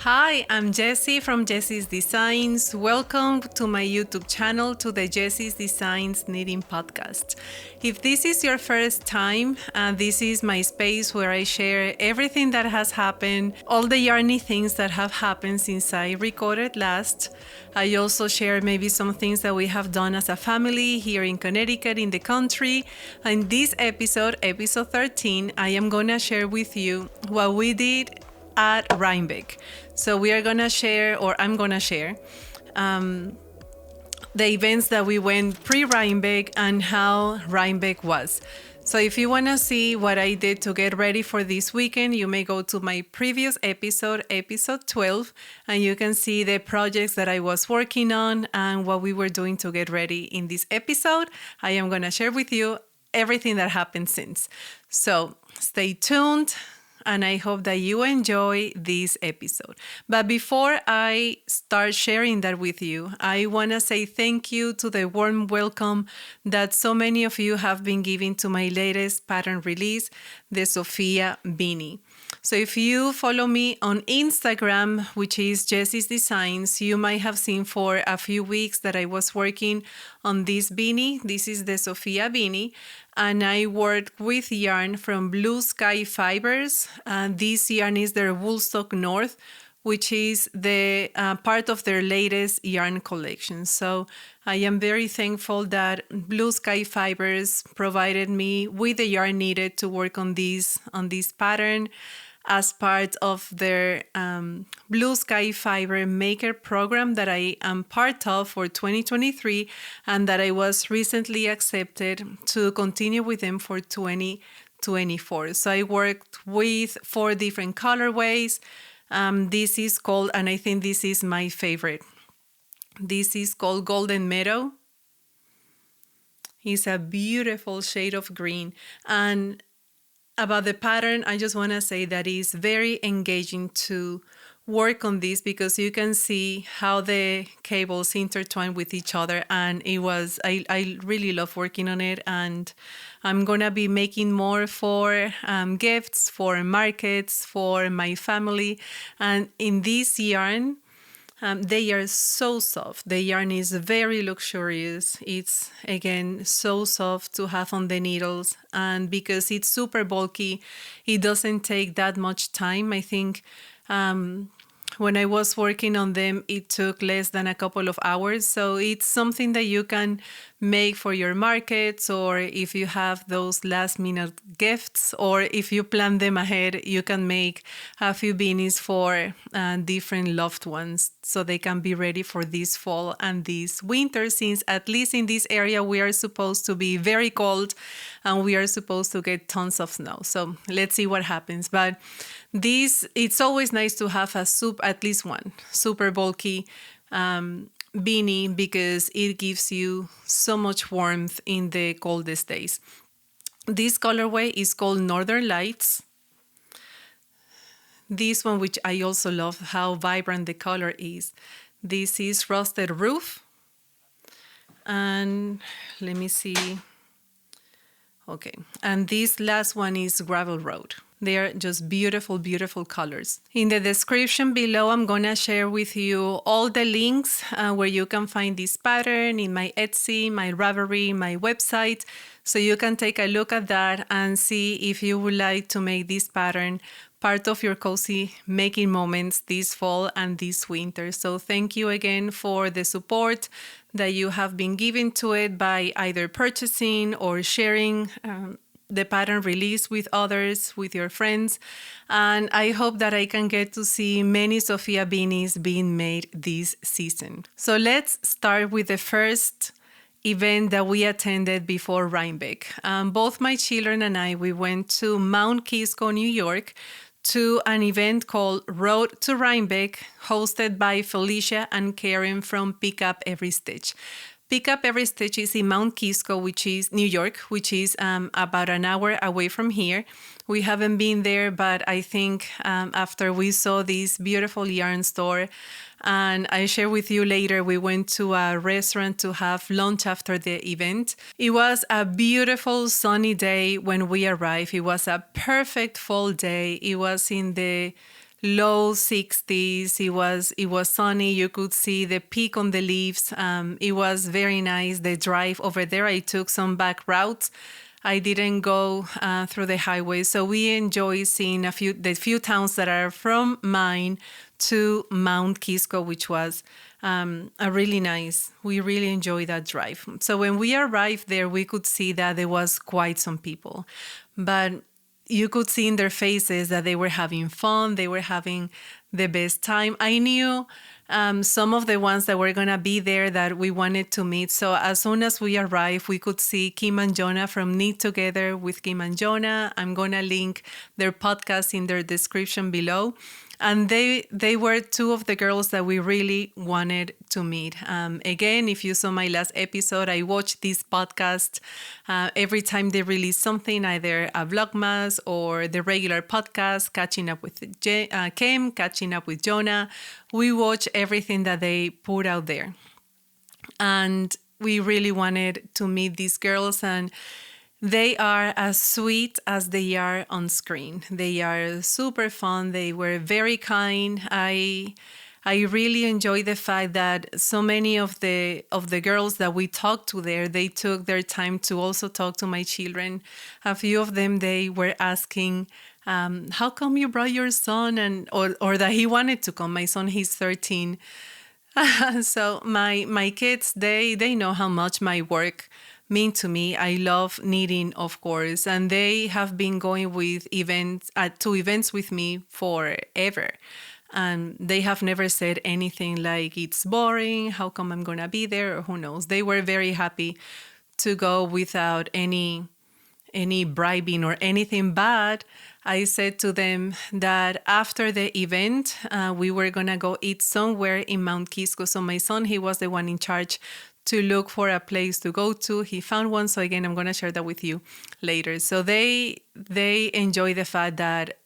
Hi, I'm Yessy from Jessy's Designs. Welcome to my YouTube channel, to the Jessy's Designs Knitting Podcast. If this is your first time, this is my space where I share everything that has happened, all the yarny things that have happened since I recorded last. I also share maybe some things that we have done as a family here in Connecticut, in the country. In this episode 13, I am going to share with you what we did at Rhinebeck. So we are gonna share, or I'm gonna share, the events that we went pre-Rhinebeck and how Rhinebeck was. So if you wanna see what I did to get ready for this weekend, you may go to my previous episode, episode 12, and you can see the projects that I was working on and what we were doing to get ready. In this episode, I am gonna share with you everything that happened since. So stay tuned, and I hope that you enjoy this episode. But before I start sharing that with you, I want to say thank you to the warm welcome that so many of you have been giving to my latest pattern release, the SOFIA BEANIE. So if you follow me on Instagram, which is Jessy's Designs, you might have seen for a few weeks that I was working on this beanie. This is the SOFIA BEANIE, and I worked with yarn from Blue Sky Fibers. This yarn is their Woolstok North, which is the part of their latest yarn collection. So I am very thankful that Blue Sky Fibers provided me with the yarn needed to work on this pattern as part of their Blue Sky Fiber Maker program that I am part of for 2023, and that I was recently accepted to continue with them for 2024. So I worked with 4 different colorways. This is called, and I think this is my favorite, this is called Golden Meadow. It's a beautiful shade of green. And about the pattern, I just want to say that it's very engaging to work on this because you can see how the cables intertwine with each other, and I really love working on it, and I'm gonna be making more for gifts, for markets, for my family. And in this yarn, they are so soft. The yarn is very luxurious. It's, again, so soft to have on the needles. And because it's super bulky, it doesn't take that much time. I think when I was working on them, it took less than a couple of hours. So it's something that you can make for your markets, or if you have those last minute gifts, or if you plan them ahead, you can make a few beanies for different loved ones so they can be ready for this fall and this winter, since at least in this area we are supposed to be very cold and we are supposed to get tons of snow. So let's see what happens. But it's always nice to have at least one super bulky beanie, because it gives you so much warmth in the coldest days. This colorway is called Northern Lights. This one, which I also love how vibrant the color is. This is Rusted Roof. And let me see. Okay, and this last one is Gravel Road. They are just beautiful, beautiful colors. In the description below, I'm gonna share with you all the links where you can find this pattern in my Etsy, my Ravelry, my website. So you can take a look at that and see if you would like to make this pattern part of your cozy making moments this fall and this winter. So thank you again for the support that you have been giving to it by either purchasing or sharing the pattern release with others, with your friends. And I hope that I can get to see many SOFIA beanies being made this season. So let's start with the first event that we attended before Rhinebeck. Both my children and I, we went to Mount Kisco, New York, to an event called Road to Rhinebeck, hosted by Felicia and Karen from Pick Up Every Stitch. Pick Up Every Stitch is in Mount Kisco, which is New York, which is about an hour away from here. We haven't been there, but I think after we saw this beautiful yarn store, and I share with you later, we went to a restaurant to have lunch after the event. It was a beautiful sunny day when we arrived. It was a perfect fall day. It was in the low 60s. It was sunny. You could see the peak on the leaves. It was very nice. The drive over there, I took some back routes. I didn't go through the highway, so we enjoy seeing the few towns that are from mine to Mount Kisco, which was a really nice. We really enjoyed that drive. So when we arrived there, we could see that there was quite some people, but you could see in their faces that they were having fun. They were having the best time. I knew some of the ones that were going to be there that we wanted to meet. So as soon as we arrived, we could see Kim and Jonah from Knit Together with Kim and Jonah. I'm going to link their podcast in their description below. And they were two of the girls that we really wanted to meet. Again, if you saw my last episode, I watched this podcast every time they release something, either a vlogmas or the regular podcast, catching up with Kim, catching up with Jonah. We watch everything that they put out there. And we really wanted to meet these girls, and they are as sweet as they are on screen. They are super fun. They were very kind. I really enjoy the fact that so many of the girls that we talked to there, they took their time to also talk to my children. A few of them, they were asking, how come you brought your son? Or that he wanted to come. My son, he's 13. So my kids, they know how much my work mean to me. I love knitting, of course, and they have been going with to events with me forever. And they have never said anything like it's boring, how come I'm gonna be there, or who knows. They were very happy to go without any bribing or anything. But I said to them that after the event, we were gonna go eat somewhere in Mount Kisco. So my son, he was the one in charge to look for a place to go to. He found one. So again, I'm going to share that with you later. So they enjoy the fact that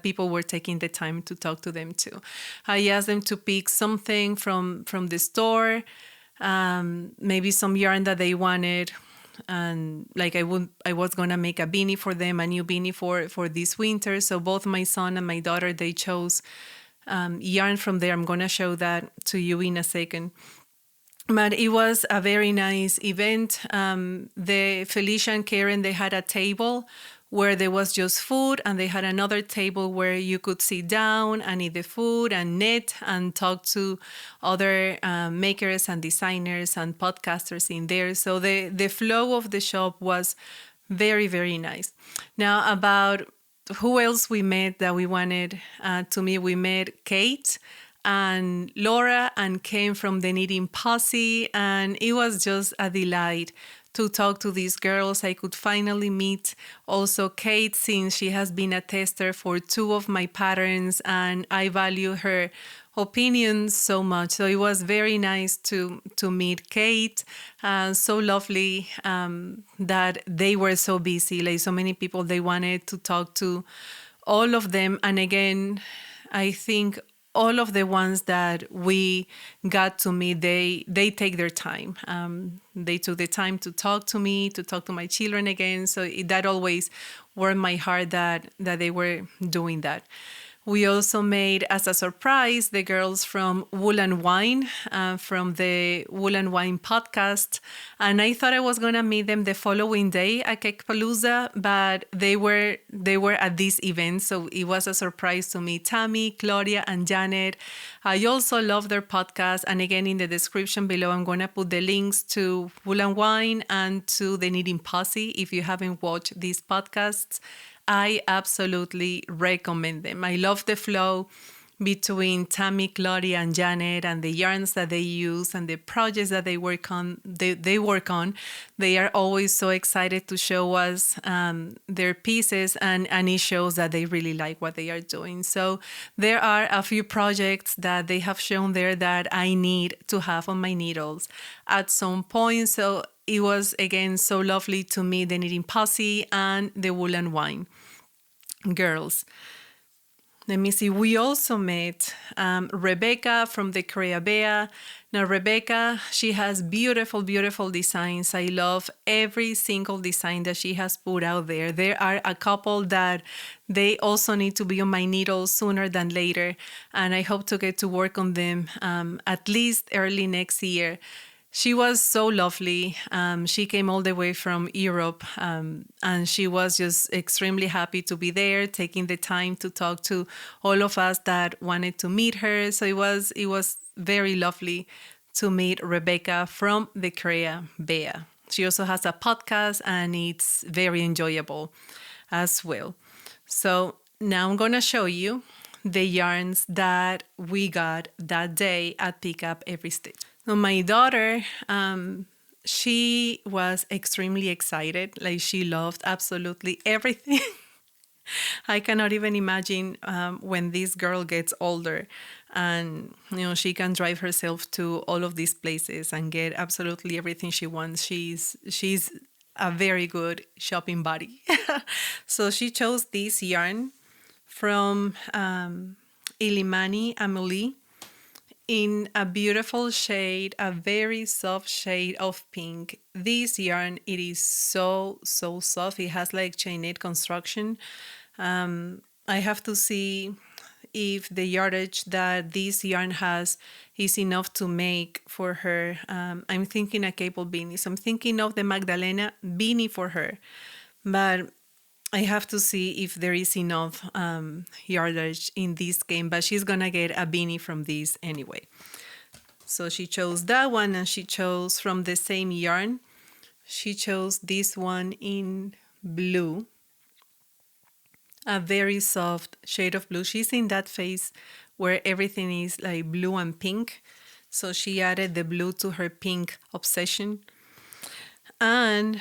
people were taking the time to talk to them too. I asked them to pick something from the store, maybe some yarn that they wanted. And like I was going to make a beanie for them, a new beanie for this winter. So both my son and my daughter, they chose yarn from there. I'm going to show that to you in a second. But it was a very nice event. The Felicia and Karen, they had a table where there was just food, and they had another table where you could sit down and eat the food and knit and talk to other makers and designers and podcasters in there. So the flow of the shop was very, very nice. Now, about who else we met that we wanted to meet, we met Kate and Laura and came from the Knitting Posse, and it was just a delight to talk to these girls. I could finally meet also Kate, since she has been a tester for 2 of my patterns, and I value her opinions so much. So it was very nice to meet Kate. So lovely that they were so busy, like so many people, they wanted to talk to all of them. And again, I think all of the ones that we got to meet, they take their time. They took the time to talk to me, to talk to my children again. So that always warmed my heart that they were doing that. We also made, as a surprise, the girls from Wool and Wine, from the Wool and Wine podcast. And I thought I was going to meet them the following day at Cakepalooza, but they were at this event. So it was a surprise to meet Tammy, Claudia, and Janet. I also love their podcast. And again, in the description below, I'm going to put the links to Wool and Wine and to the Knitting Posse. If you haven't watched these podcasts, I absolutely recommend them. I love the flow between Tammy, Claudia, and Janet, and the yarns that they use and the projects that they work on. They are always so excited to show us their pieces, and it shows that they really like what they are doing. So there are a few projects that they have shown there that I need to have on my needles at some point. So it was, again, so lovely to meet the Knitting Posse and the Wool and Wine girls. let me see. We also met Rebecca from the Korea Bea. Now, Rebecca, she has beautiful, beautiful designs. I love every single design that she has put out there. There are a couple that they also need to be on my needles sooner than later. And I hope to get to work on them at least early next year. She was so lovely. She came all the way from Europe, and she was just extremely happy to be there, taking the time to talk to all of us that wanted to meet her. So it was very lovely to meet Rebecca from the Korea Bea. She also has a podcast, and it's very enjoyable as well. So now I'm going to show you the yarns that we got that day at Pick Up Every Stitch. So my daughter, she was extremely excited. Like, she loved absolutely everything. I cannot even imagine when this girl gets older and, she can drive herself to all of these places and get absolutely everything she wants. She's a very good shopping buddy. So she chose this yarn from Illimani Amelie in a beautiful shade, a very soft shade of pink. This yarn, it is so, so soft. It has like chainette construction. I have to see if the yardage that this yarn has is enough to make for her. I'm thinking a Cape beanie. So I'm thinking of the Magdalena beanie for her. But I have to see if there is enough yardage in this game, but she's gonna get a beanie from this anyway. So she chose that one, and she chose from the same yarn. She chose this one in blue, a very soft shade of blue. She's in that phase where everything is like blue and pink. So she added the blue to her pink obsession. And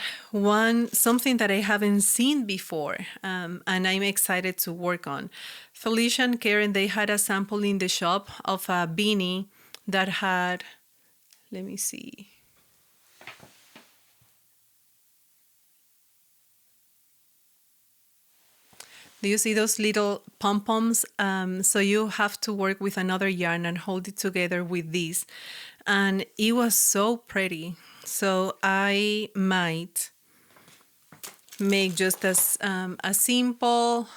something that I haven't seen before, and I'm excited to work on. Felicia and Karen, they had a sample in the shop of a beanie that had, let me see. Do you see those little pom-poms? So you have to work with another yarn and hold it together with this. And it was so pretty. So I might make just as a simple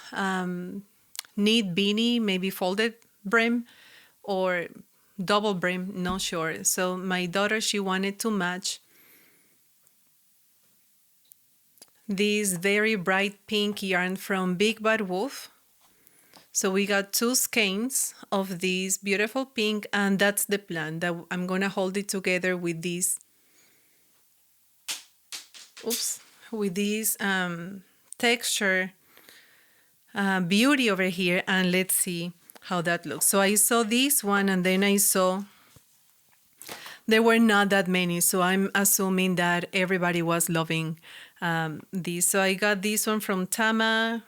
knit beanie, maybe folded brim or double brim, not sure. So my daughter, she wanted to match this very bright pink yarn from Big Bad Wolf. So we got 2 skeins of this beautiful pink, and that's the plan, that I'm gonna hold it together with this with this texture beauty over here, and let's see how that looks. So I saw this one, and then I saw there were not that many, so I'm assuming that everybody was loving this. So I got this one from Tama.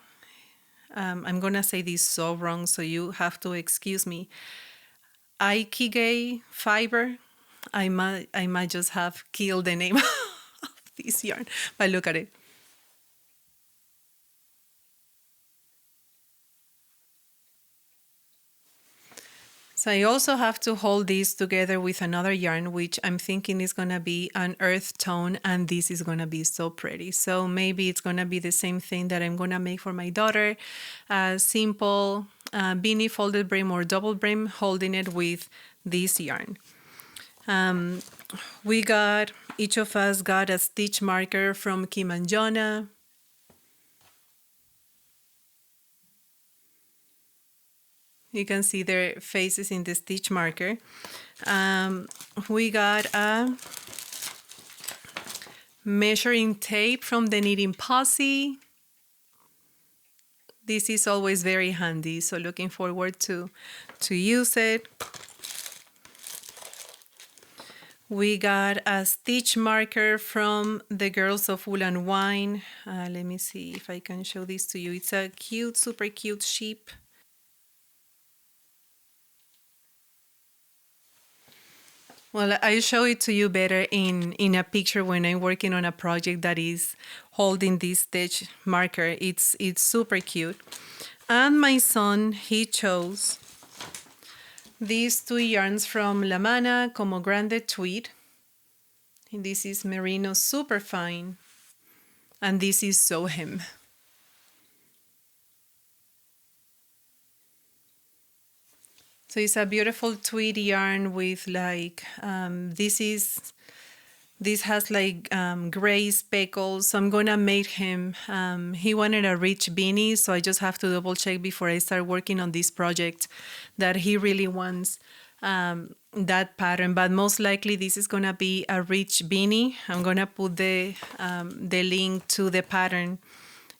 I'm gonna say this so wrong, so you have to excuse me. Aikige Fiber. I might just have killed the name this yarn, but look at it. So I also have to hold this together with another yarn, which I'm thinking is gonna be an earth tone, and this is gonna be so pretty. So maybe it's gonna be the same thing that I'm gonna make for my daughter, a simple beanie folded brim or double brim, holding it with this yarn. Each of us got a stitch marker from Kim and Jonah. You can see their faces in the stitch marker. We got a measuring tape from the Knitting Posse. This is always very handy, so looking forward to use it. We got a stitch marker from the girls of Wool and Wine. Let me see if I can show this to you. It's a cute, super cute sheep. Well, I show it to you better in a picture when I'm working on a project that is holding this stitch marker. It's super cute. And my son, he chose these 2 yarns from La Mana Como Grande Tweed. And this is merino, super fine. And this is so hem. So it's a beautiful tweed yarn with like, this has like gray speckles. So I'm gonna make him, he wanted a rich beanie. So I just have to double check before I start working on this project that he really wants that pattern. But most likely this is gonna be a rich beanie. I'm gonna put the link to the pattern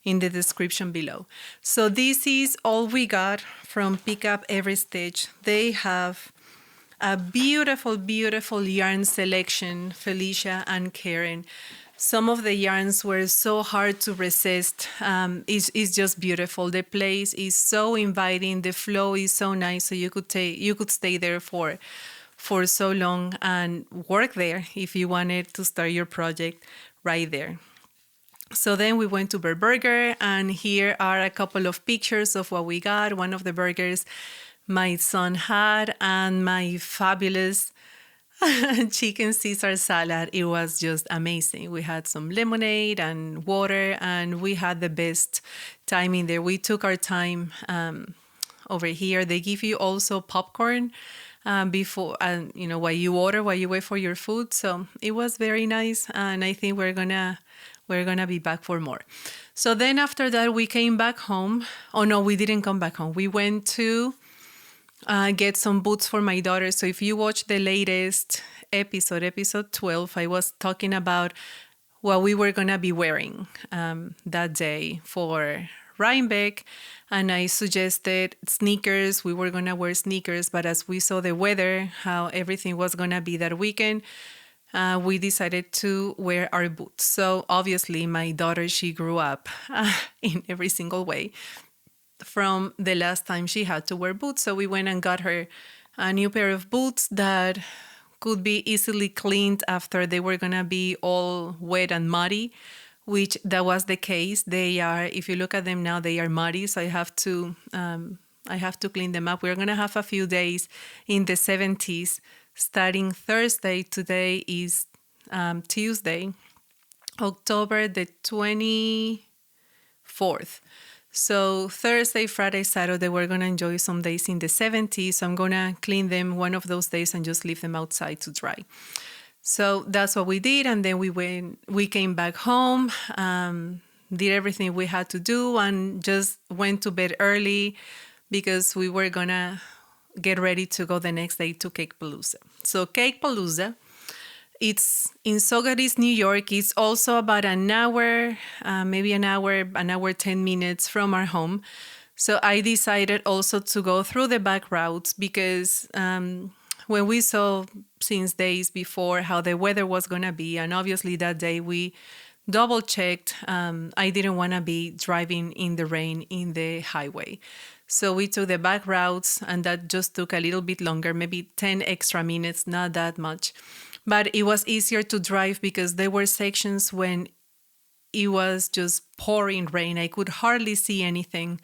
in the description below. So this is all we got from Pick Up Every Stitch. They have a beautiful, beautiful yarn selection, Felicia and Karen. Some of the yarns were so hard to resist. It's just beautiful. The place is so inviting. The flow is so nice. So you could stay there for so long and work there if you wanted to start your project right there. So then we went to Bear Burger, and here are a couple of pictures of what we got. One of the burgers my son had, and my fabulous chicken Caesar salad. It was just amazing. We had some lemonade and water, and we had the best time in there. We took our time over here. They give you also popcorn before, while you order, while you wait for your food. So it was very nice, and I think we're gonna be back for more. So then after that, we came back home. Oh no, we didn't come back home. We went to get some boots for my daughter. So if you watch the latest episode 12, I was talking about what we were gonna be wearing that day for Rhinebeck, and I suggested sneakers. We were gonna wear sneakers, but as we saw the weather, how everything was gonna be that weekend, we decided to wear our boots. So obviously my daughter, she grew up in every single way from the last time she had to wear boots. So we went and got her a new pair of boots that could be easily cleaned after they were gonna be all wet and muddy, which that was the case. They are, if you look at them now, they are muddy. So I have to clean them up. We're gonna have a few days in the 70s. Starting Thursday, today is Tuesday, October the 24th. So Thursday, Friday, Saturday, we're going to enjoy some days in the 70s. So I'm going to clean them one of those days and just leave them outside to dry. So that's what we did. And then we came back home, did everything we had to do, and just went to bed early because we were going to get ready to go the next day to Cakepalooza. So Cakepalooza, it's in Saugerties, New York. It's also about an hour, maybe an hour, 10 minutes from our home. So I decided also to go through the back routes because when we saw since days before how the weather was going to be, and obviously that day we double checked, I didn't want to be driving in the rain in the highway. So we took the back routes, and that just took a little bit longer, maybe 10 extra minutes, not that much. But it was easier to drive because there were sections when it was just pouring rain. I could hardly see anything.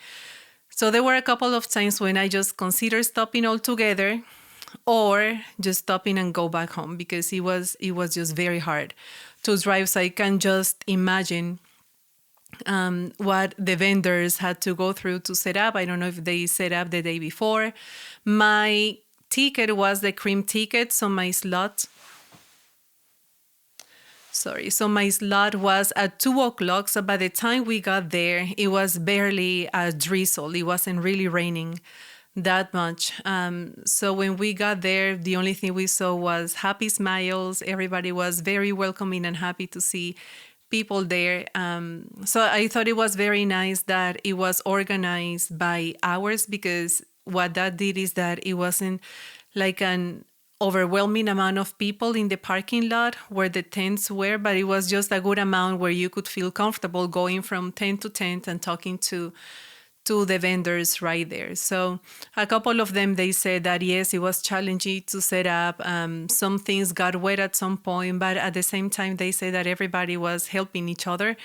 So there were a couple of times when I just considered stopping altogether or just stopping and go back home because it was just very hard to drive. So I can just imagine what the vendors had to go through to set up. I don't know if they set up the day before. My ticket was the cream ticket, so my slot was at 2 o'clock. So by the time we got there, it was barely a drizzle. It wasn't really raining that much. So when we got there, the only thing we saw was happy smiles. Everybody was very welcoming and happy to see people there. So I thought it was very nice that it was organized by hours, because what that did is that it wasn't like an overwhelming amount of people in the parking lot where the tents were, but it was just a good amount where you could feel comfortable going from tent to tent and talking to the vendors right there. So a couple of them, they said that yes, it was challenging to set up. Some things got wet at some point, but at the same time, they say that everybody was helping each other.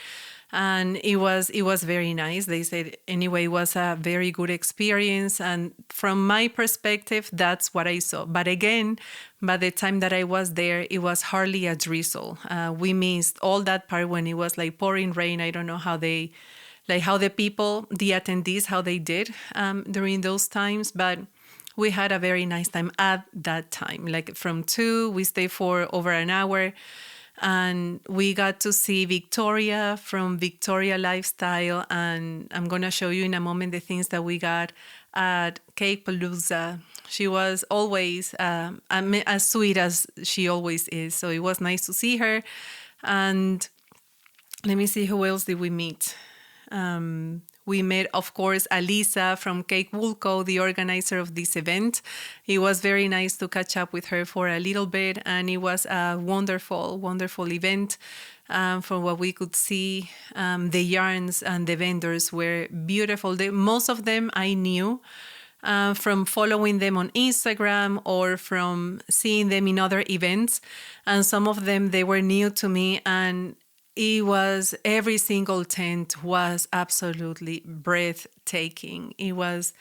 and it was very nice. They said anyway, it was a very good experience, and from my perspective, that's what I saw. But again, by the time that I was there, it was hardly a drizzle. We missed all that part when it was like pouring rain. I don't know how they, like how the people, the attendees, how they did during those times, but we had a very nice time at that time. Like from 2, we stayed for over an hour, and we got to see Victoria from Victoria Lifestyle. And I'm going to show you in a moment the things that we got at Cakepalooza. She was always as sweet as she always is. So it was nice to see her. And let me see, who else did we meet? We met, of course, Alisa from Cake Woolco, the organizer of this event. It was very nice to catch up with her for a little bit, and it was a wonderful, wonderful event. From what we could see, the yarns and the vendors were beautiful. Most of them I knew from following them on Instagram or from seeing them in other events. And some of them, they were new to me, and every single tent was absolutely breathtaking. It was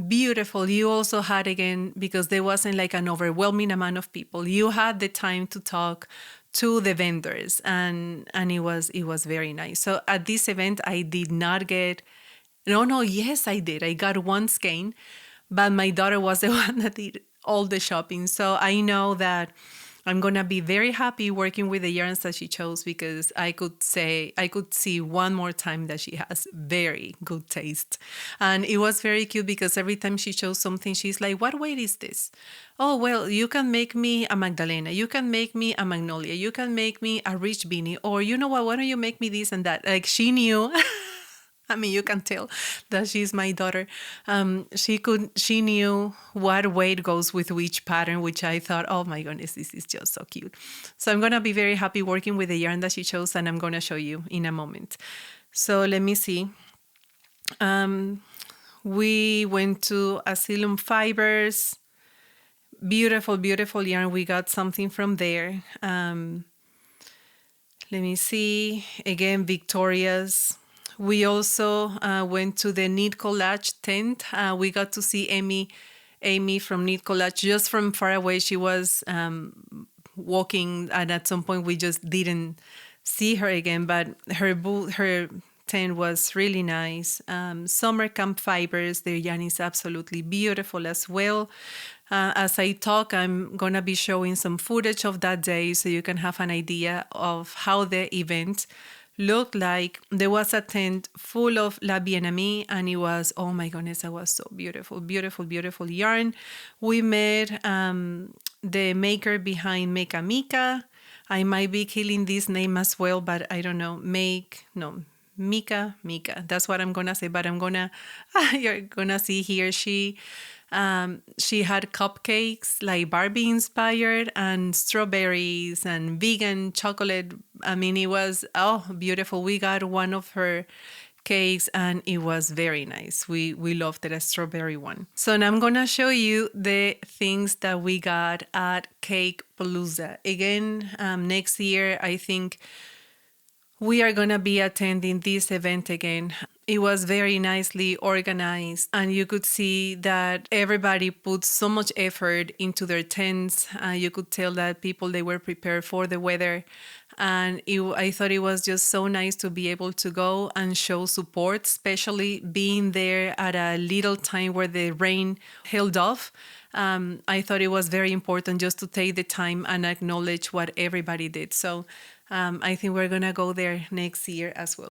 beautiful. You also had, again, because there wasn't like an overwhelming amount of people, you had the time to talk to the vendors, and it was very nice. So at this event, I did not get, yes, I did. I got one skein, but my daughter was the one that did all the shopping. So I know that I'm going to be very happy working with the yarns that she chose, because I could see one more time that she has very good taste. And it was very cute because every time she chose something, she's like, what weight is this? Oh, well, you can make me a Magdalena. You can make me a Magnolia. You can make me a rich beanie. Or you know what, why don't you make me this and that? Like, she knew. I mean, you can tell that she's my daughter. She knew what weight goes with which pattern, which I thought, oh my goodness, this is just so cute. So I'm going to be very happy working with the yarn that she chose, and I'm going to show you in a moment. So let me see. We went to Asylum Fibers. Beautiful, beautiful yarn. We got something from there. Let me see. Again, Victoria's. We also went to the Knit Collage tent. We got to see Amy from Knit Collage just from far away. She was walking, and at some point we just didn't see her again. But her tent was really nice. Summer Camp Fibers, their yarn is absolutely beautiful as well. As I talk, I'm going to be showing some footage of that day so you can have an idea of how the event looked like. There was a tent full of La Bien-Aimée, and it was, oh my goodness, that was so beautiful, beautiful, beautiful yarn. We met the maker behind Meka Mika. I might be killing this name as well, but I don't know. Mika. That's what I'm gonna say, but you're gonna see here. She had cupcakes, like Barbie inspired, and strawberries and vegan chocolate. I mean, it was, beautiful. We got one of her cakes, and it was very nice. We loved it, a strawberry one. So now I'm gonna show you the things that we got at Cakepalooza. Again, next year, I think we are going to be attending this event again. It was very nicely organized, and you could see that everybody put so much effort into their tents. You could tell that people, they were prepared for the weather. And I thought it was just so nice to be able to go and show support, especially being there at a little time where the rain held off. I thought it was very important just to take the time and acknowledge what everybody did. So I think we're going to go there next year as well.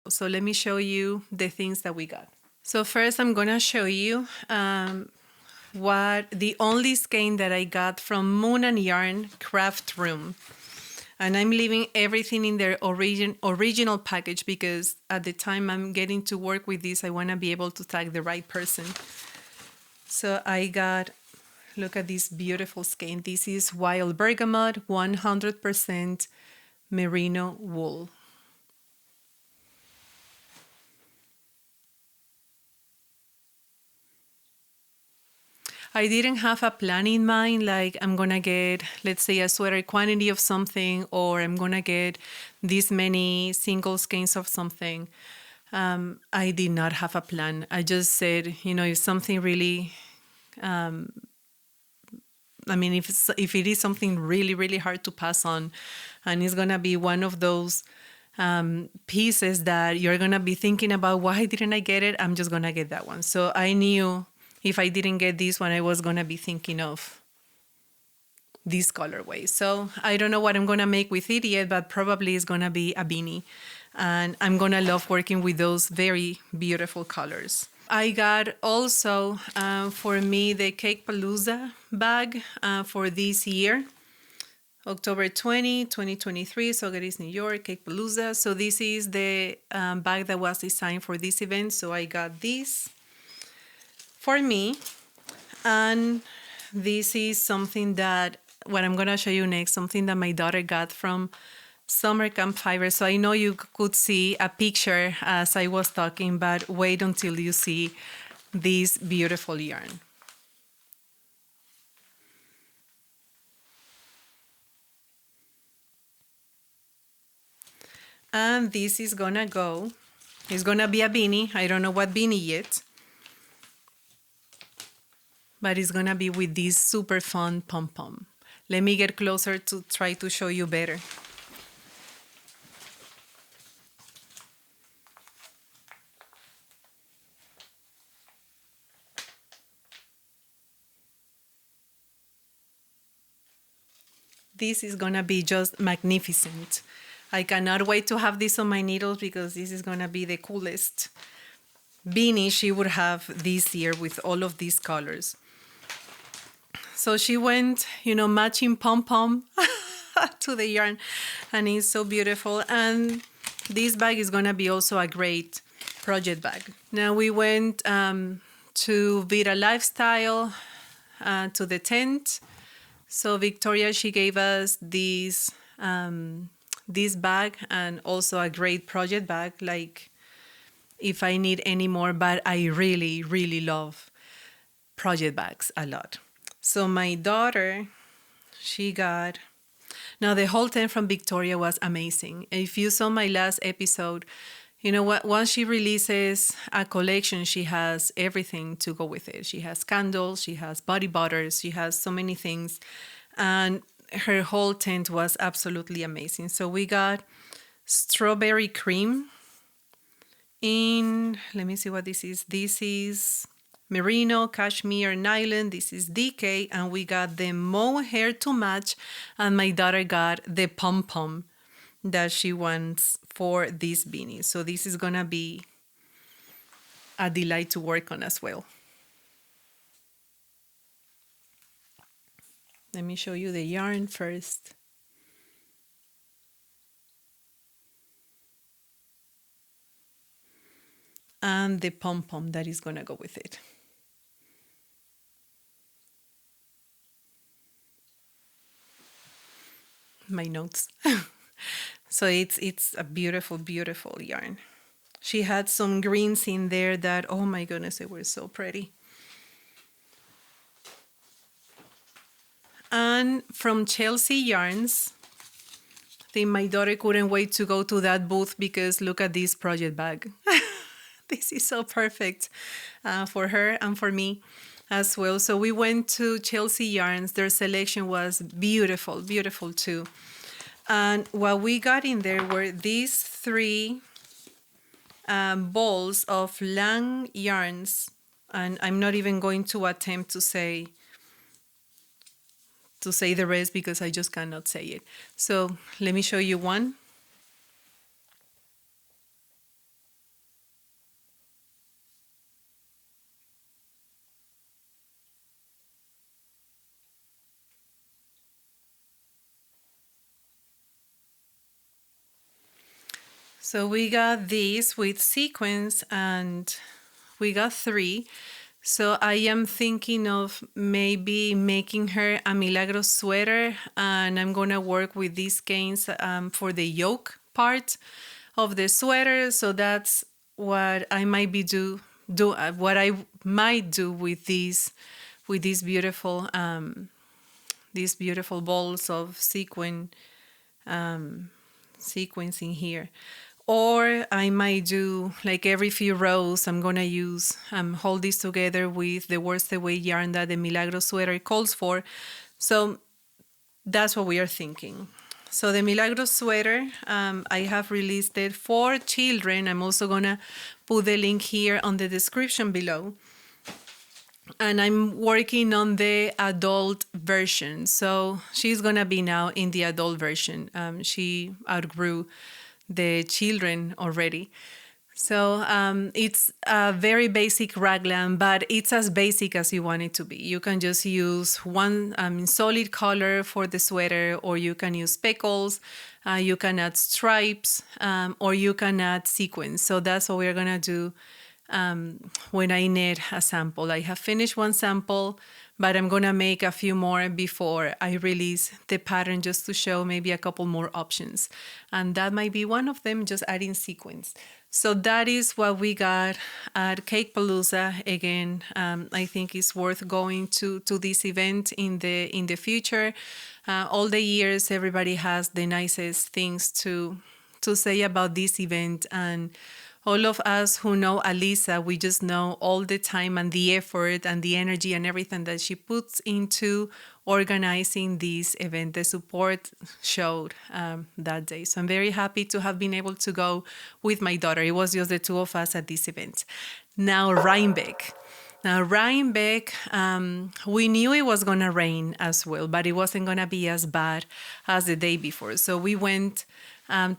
So let me show you the things that we got. So first I'm going to show you the only skein that I got from Moon and Yarn Craft Room. And I'm leaving everything in their original package, because at the time I'm getting to work with this, I want to be able to tag the right person. So I got, look at this beautiful skein. This is Wild Bergamot, 100% merino wool. I didn't have a plan in mind, like I'm gonna get, let's say, a sweater quantity of something, or I'm gonna get this many single skeins of something. I did not have a plan. I just said, if something really, if it is something really, really hard to pass on, and it's gonna be one of those pieces that you're gonna be thinking about, why didn't I get it? I'm just gonna get that one. So I knew if I didn't get this one, I was gonna be thinking of this colorway. So I don't know what I'm gonna make with it yet, but probably it's gonna be a beanie. And I'm gonna love working with those very beautiful colors. I got also for me the Cakepalooza bag for this year, October 20, 2023. So that is New York, Cakepalooza. So this is the bag that was designed for this event. So I got this for me. And this is something that, what I'm gonna show you next, something that my daughter got from Summer Camp Fiber. So I know you could see a picture as I was talking, but wait until you see this beautiful yarn. And this is gonna go, it's gonna be a beanie. I don't know what beanie yet, but it's gonna be with this super fun pom-pom. Let me get closer to try to show you better. This is gonna be just magnificent. I cannot wait to have this on my needles because this is gonna be the coolest beanie she would have this year with all of these colors. So she went, matching pom-pom to the yarn, and it's so beautiful. And this bag is gonna be also a great project bag. Now we went to Vita Lifestyle, to the tent. So Victoria, she gave us this bag and also a great project bag, like if I need any more, but I really, really love project bags a lot. So my daughter, she got, now the whole tent from Victoria was amazing. If you saw my last episode, you know what, once she releases a collection, she has everything to go with it. She has candles, she has body butters, she has so many things. And her whole tent was absolutely amazing. So we got strawberry cream in, let me see what this is. This is merino, cashmere, nylon. This is DK. And we got the mohair to match. And my daughter got the pom-pom that she wants for this beanie. So this is gonna be a delight to work on as well. Let me show you the yarn first. And the pom-pom that is gonna go with it. My notes. So it's a beautiful, beautiful yarn. She had some greens in there that, oh my goodness, they were so pretty. And from Chelsea Yarns, I think my daughter couldn't wait to go to that booth because look at this project bag. This is so perfect for her and for me as well. So we went to Chelsea Yarns. Their selection was beautiful, beautiful too. And what we got in there were these 3 balls of Lang yarns. And I'm not even going to attempt to say the rest because I just cannot say it. So let me show you one. So we got these with sequins and we got 3. So I am thinking of maybe making her a Milagros sweater, and I'm gonna work with these skeins for the yoke part of the sweater. So that's what I might be what I might do with with these beautiful balls of sequencing here. Or I might do like every few rows, I'm gonna use hold this together with the worsted weight yarn that the Milagro sweater calls for. So that's what we are thinking. So the Milagro sweater, I have released it for children. I'm also gonna put the link here on the description below. And I'm working on the adult version. So she's gonna be now in the adult version. She outgrew the children already. So it's a very basic raglan, but it's as basic as you want it to be. You can just use one solid color for the sweater, or you can use speckles, you can add stripes, or you can add sequins. So that's what we're gonna do when I knit a sample. I have finished one sample, but I'm gonna make a few more before I release the pattern, just to show maybe a couple more options. And that might be one of them, just adding sequins. So that is what we got at Cakepalooza. Again, I think it's worth going to this event in the future. All the years, everybody has the nicest things to say about this event, and all of us who know Alisa, we just know all the time and the effort and the energy and everything that she puts into organizing this event. The support showed that day. So I'm very happy to have been able to go with my daughter. It was just the two of us at this event. Now, Rhinebeck. We knew it was going to rain as well, but it wasn't going to be as bad as the day before. So we went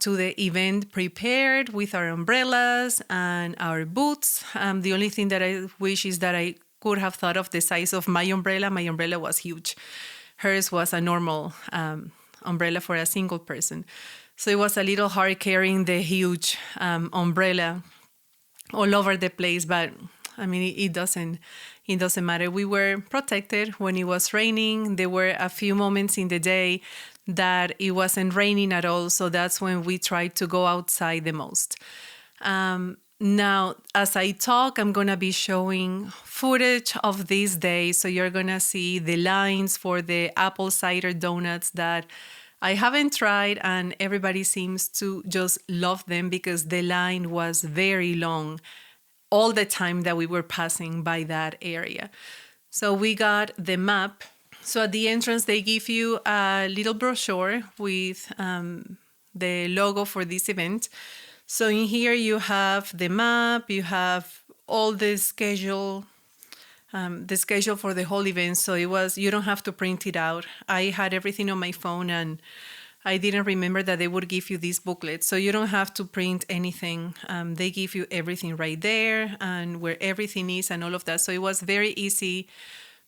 to the event prepared with our umbrellas and our boots. The only thing that I wish is that I could have thought of the size of my umbrella. My umbrella was huge. Hers was a normal umbrella for a single person. So it was a little hard carrying the huge umbrella all over the place, but I mean, it doesn't matter. We were protected when it was raining. There were a few moments in the day that it wasn't raining at all, so that's when we tried to go outside the most. Now, as I talk, I'm gonna be showing footage of this day, so you're gonna see the lines for the apple cider donuts that I haven't tried, and everybody seems to just love them because the line was very long all the time that we were passing by that area. So we got the map. So at the entrance, they give you a little brochure with the logo for this event. So in here you have the map, you have all the schedule for the whole event. So you don't have to print it out. I had everything on my phone, and I didn't remember that they would give you this booklet. So you don't have to print anything. They give you everything right there and where everything is and all of that. So it was very easy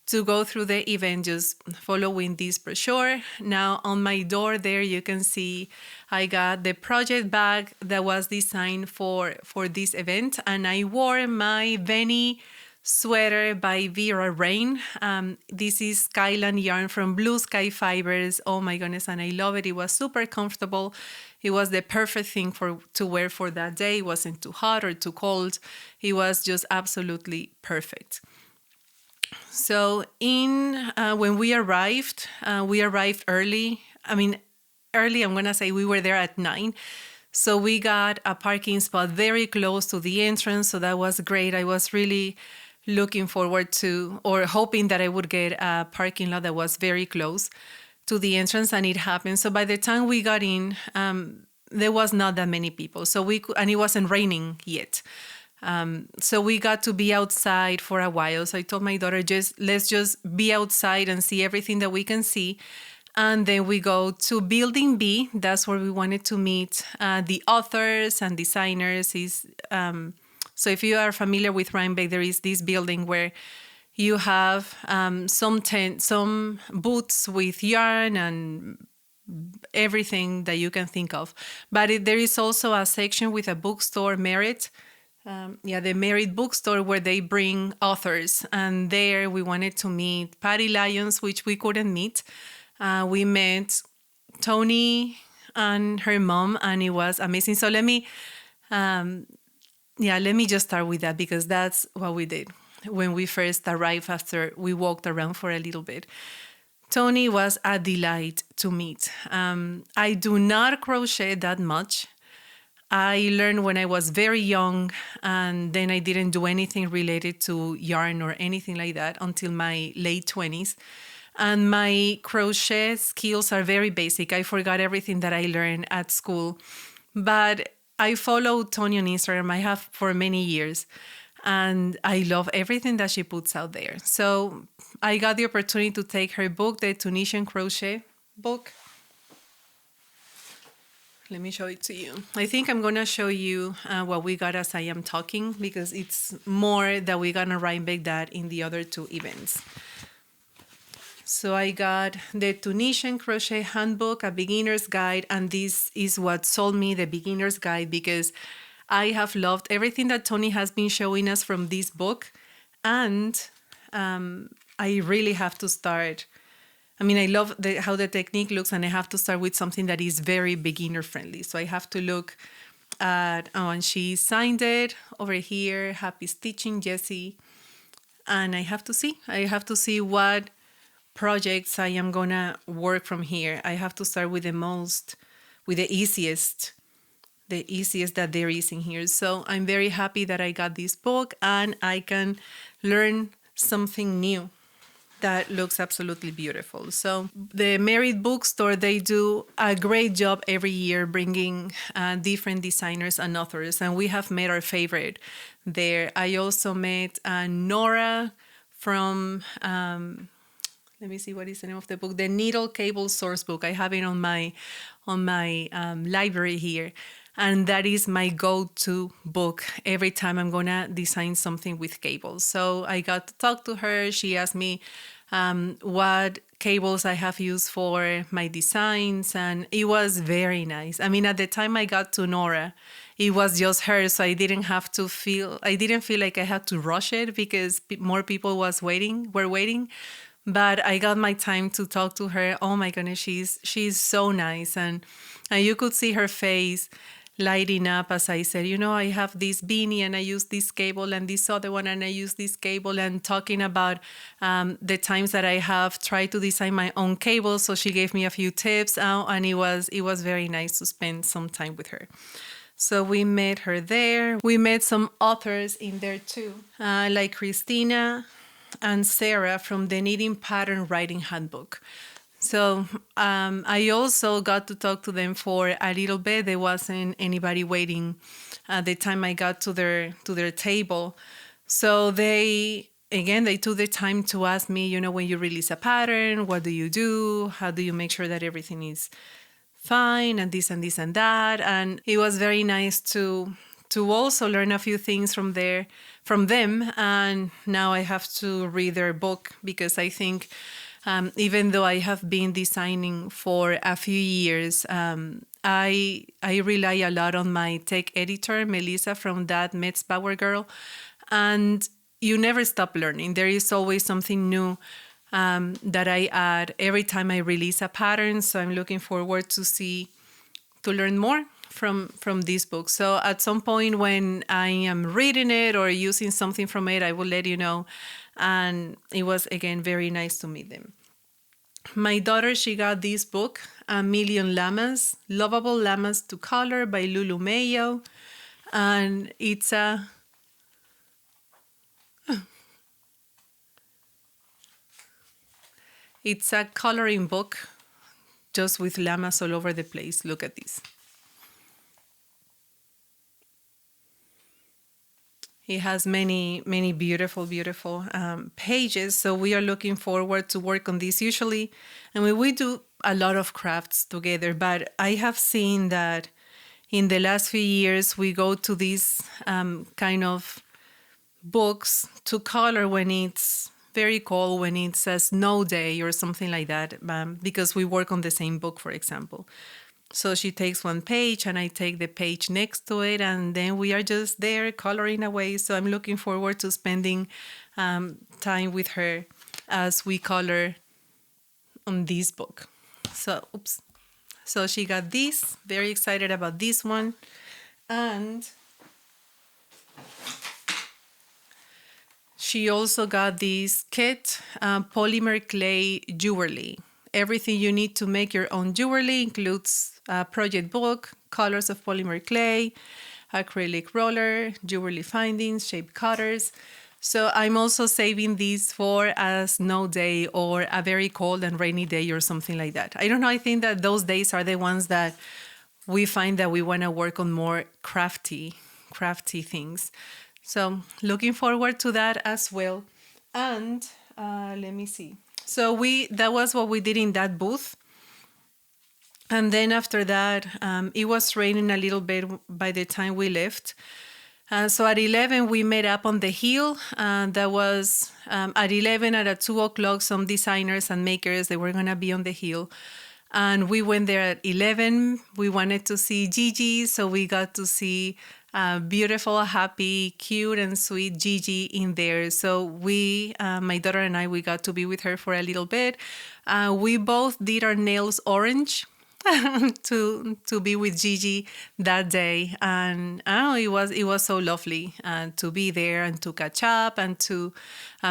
to go through the event just following this brochure. Now on my door there, you can see I got the project bag that was designed for this event, and I wore my BEANIE sweater by Vera Rain. This is Skyland yarn from Blue Sky Fibers. Oh my goodness, and I love it. It was super comfortable. It was the perfect thing to wear for that day. It wasn't too hot or too cold. It was just absolutely perfect. So when we arrived early. Early, I'm gonna say we were there at 9. So we got a parking spot very close to the entrance. So that was great. I was really looking forward to, or hoping that I would get a parking lot that was very close to the entrance, and it happened. So by the time we got in, there was not that many people. And it wasn't raining yet. So we got to be outside for a while. So I told my daughter, let's just be outside and see everything that we can see. And then we go to Building B. That's where we wanted to meet the authors and designers. So if you are familiar with Rhinebeck, there is this building where you have some booths with yarn and everything that you can think of. But there is also a section with a bookstore, Merit. The Merit bookstore, where they bring authors. And there we wanted to meet Patty Lyons, which we couldn't meet. We met Tony and her mom, and it was amazing. So let me just start with that, because that's what we did. when we first arrived after we walked around for a little bit. Tony was a delight to meet. I do not crochet that much. I learned when I was very young, and then I didn't do anything related to yarn or anything like that until my late 20s. And my crochet skills are very basic. I forgot everything that I learned at school. But I follow Tony on Instagram. I have for many years. And I love everything that she puts out there. So I got the opportunity to take her book, the Tunisian crochet book. Let me show it to you. I think I'm going to show you what we got as I am talking, because it's more that we're going to Rhinebeck that in the other two events. So I got the Tunisian Crochet Handbook, a beginner's guide, and this is what sold me the beginner's guide, because I have loved everything that Tony has been showing us from this book, and I really have to start. I mean, I love how the technique looks, and I have to start with something that is very beginner friendly. So I have to look at, and she signed it over here, Happy Stitching, Yessy. And I have to see what projects I am gonna work from here. I have to start with the easiest that there is in here. So I'm very happy that I got this book, and I can learn something new that looks absolutely beautiful. So the Merit Bookstore, they do a great job every year bringing different designers and authors, and we have met our favorite there. I also met Nora from, let me see, what is the name of the book? The Needle Cable Source Book. I have it on my library here. And that is my go-to book every time I'm going to design something with cables. So I got to talk to her. She asked me what cables I have used for my designs, and it was very nice. I mean, at the time I got to Nora, it was just her, so I didn't feel like I had to rush it, because more people were waiting. But I got my time to talk to her. Oh my goodness, she's so nice, and you could see her face lighting up as I said, I have this beanie and I use this cable, and this other one and I use this cable, and talking about the times that I have tried to design my own cable. So she gave me a few tips, and it was very nice to spend some time with her. So we met her there. We met some authors in there too, like Christina and Sarah from the Knitting Pattern Writing Handbook. So I also got to talk to them for a little bit. There wasn't anybody waiting at the time I got to their table. So they took the time to ask me, when you release a pattern, what do you do? How do you make sure that everything is fine, and this and this and that? And it was very nice to also learn a few things from them. And now I have to read their book, because I think even though I have been designing for a few years, I rely a lot on my tech editor, Melissa from That Mets Power Girl, and you never stop learning. There is always something new that I add every time I release a pattern. So I'm looking forward to learn more from this book. So at some point when I am reading it or using something from it, I will let you know. And it was, again, very nice to meet them. My daughter, she got this book, A Million Llamas, Lovable Llamas to Color by Lulu Mayo. And it's a coloring book just with llamas all over the place. Look at this. It has many, many beautiful, beautiful pages. So we are looking forward to work on this. Usually, we do a lot of crafts together, but I have seen that in the last few years, we go to these kind of books to color when it's very cold, when it's a snow day or something like that, because we work on the same book, for example. So she takes one page and I take the page next to it, and then we are just there coloring away. So I'm looking forward to spending time with her as we color on this book. So she got this, very excited about this one. And she also got this kit, polymer clay jewelry. Everything you need to make your own jewelry includes a project book, colors of polymer clay, acrylic roller, jewelry findings, shape cutters. So I'm also saving these for a snow day or a very cold and rainy day or something like that. I don't know, I think that those days are the ones that we find that we want to work on more crafty things. So looking forward to that as well. And let me see. So that was what we did in that booth. And then after that, it was raining a little bit by the time we left. So at 11, we met up on the hill. That was at 11, at 2 o'clock, some designers and makers, they were going to be on the hill. And we went there at 11. We wanted to see Gigi, so we got to see beautiful, happy, cute, and sweet Gigi in there. So my daughter and I, we got to be with her for a little bit. We both did our nails orange to be with Gigi that day, and it was so lovely to be there and to catch up, and to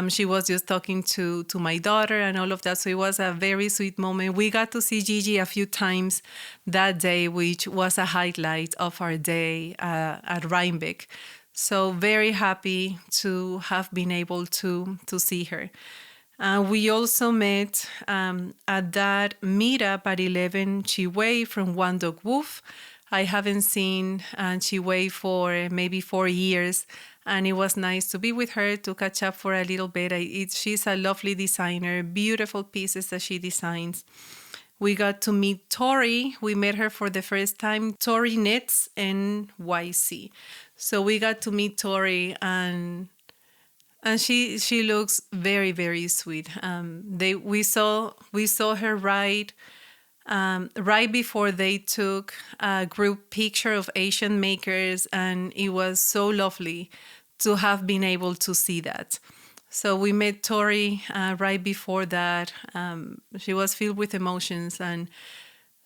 she was just talking to my daughter and all of that. So it was a very sweet moment. We got to see Gigi a few times that day, which was a highlight of our day at Rhinebeck. So very happy to have been able to see her. We also met at that meetup at 11, Chiwei from One Dog Woof. I haven't seen Chiwei for maybe 4 years, and it was nice to be with her, to catch up for a little bit. She's a lovely designer, beautiful pieces that she designs. We got to meet Tori. We met her for the first time, Tori Knits NYC. So we got to meet Tori, and she looks very, very sweet. We saw her right before they took a group picture of Asian makers, and it was so lovely to have been able to see that. So we met Tori right before that. She was filled with emotions, and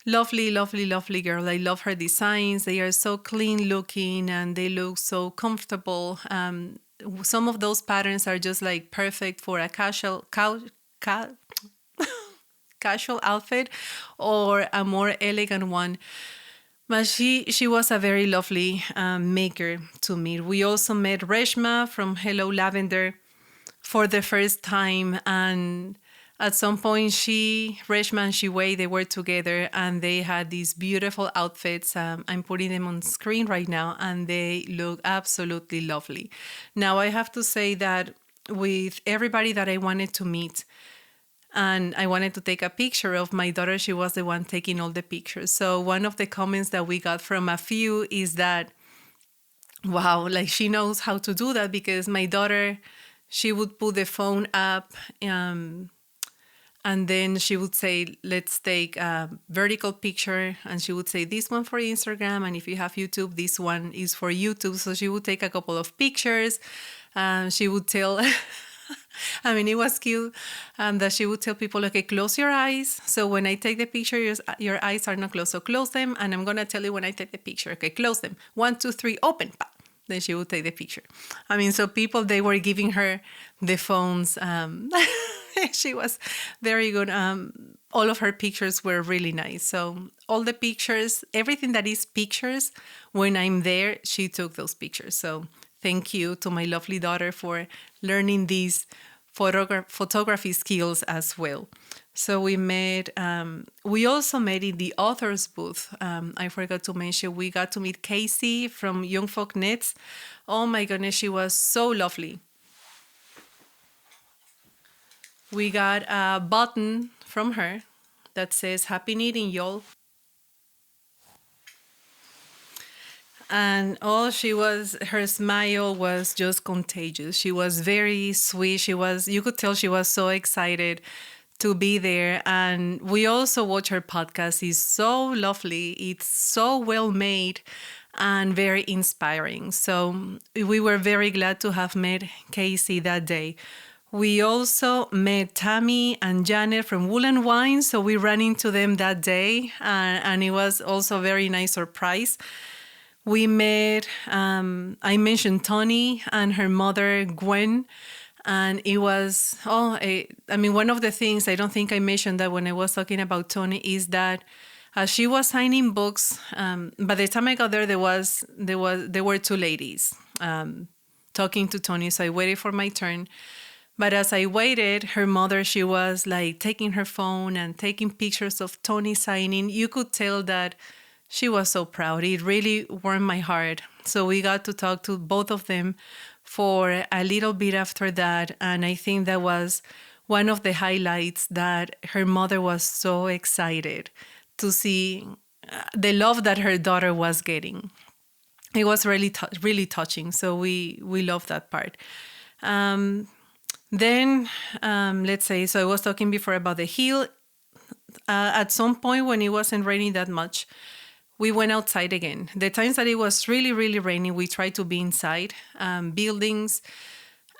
lovely, lovely, lovely girl. I love her designs. They are so clean looking and they look so comfortable. Some of those patterns are just like perfect for a casual outfit or a more elegant one. But she was a very lovely maker to meet. We also met Reshma from Hello Lavender for the first time, and at some point Reshma and Shiwei, they were together and they had these beautiful outfits. I'm putting them on screen right now, and they look absolutely lovely. Now I have to say that with everybody that I wanted to meet, and I wanted to take a picture of, my daughter, she was the one taking all the pictures. So one of the comments that we got from a few is that, wow, like she knows how to do that, because my daughter, she would put the phone up and then she would say, let's take a vertical picture. And she would say, this one for Instagram. And if you have YouTube, this one is for YouTube. So she would take a couple of pictures. She would tell, I mean, it was cute that she would tell people, okay, close your eyes. So when I take the picture, your eyes are not closed. So close them. And I'm going to tell you when I take the picture. Okay, close them. 1, 2, 3, open. Then she would take the picture. I mean, so people, they were giving her the phones. She was very good. All of her pictures were really nice. So all the pictures, everything that is pictures, when I'm there, she took those pictures. So thank you to my lovely daughter for learning these photography skills as well. So we also met in the author's booth. I forgot to mention, we got to meet Casey from Young Folk Knits. Oh my goodness, she was so lovely. We got a button from her that says, happy knitting, y'all. And her smile was just contagious. She was very sweet. You could tell she was so excited to be there. And we also watch her podcast. It's so lovely. It's so well made and very inspiring. So we were very glad to have met Casey that day. We also met Tammy and Janet from Wool and Wine. So we ran into them that day, and it was also a very nice surprise. We met, I mentioned Tony and her mother, Gwen. And it was, I mean, one of the things, I don't think I mentioned that when I was talking about Tony, is that she was signing books. By the time I got there, there were two ladies talking to Tony. So I waited for my turn. But as I waited, her mother, she was like taking her phone and taking pictures of Tony signing. You could tell that she was so proud. It really warmed my heart. So we got to talk to both of them for a little bit after that. And I think that was one of the highlights, that her mother was so excited to see the love that her daughter was getting. It was really, really touching. So we love that part. Then, let's say, so I was talking before about the hill. At some point when it wasn't raining that much, we went outside again. The times that it was really, really raining, we tried to be inside buildings.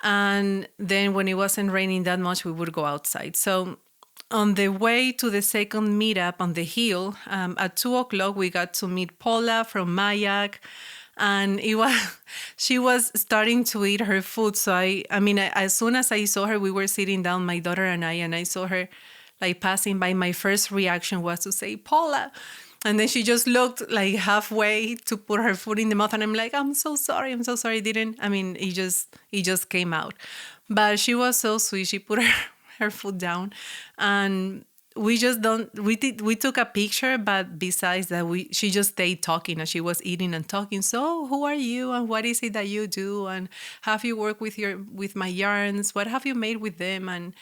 And then when it wasn't raining that much, we would go outside. So on the way to the second meetup on the hill, at 2:00, we got to meet Paula from Mayak. And she was starting to eat her food. So I mean, as soon as I saw her, we were sitting down, my daughter and I saw her like passing by. My first reaction was to say, Paula. And then she just looked like halfway to put her food in the mouth. And I'm like, I'm so sorry. It just came out. But she was so sweet. She put her food down, and we took a picture, but besides that, she just stayed talking as she was eating and talking. So who are you, and what is it that you do, and have you worked with my yarns? What have you made with them? And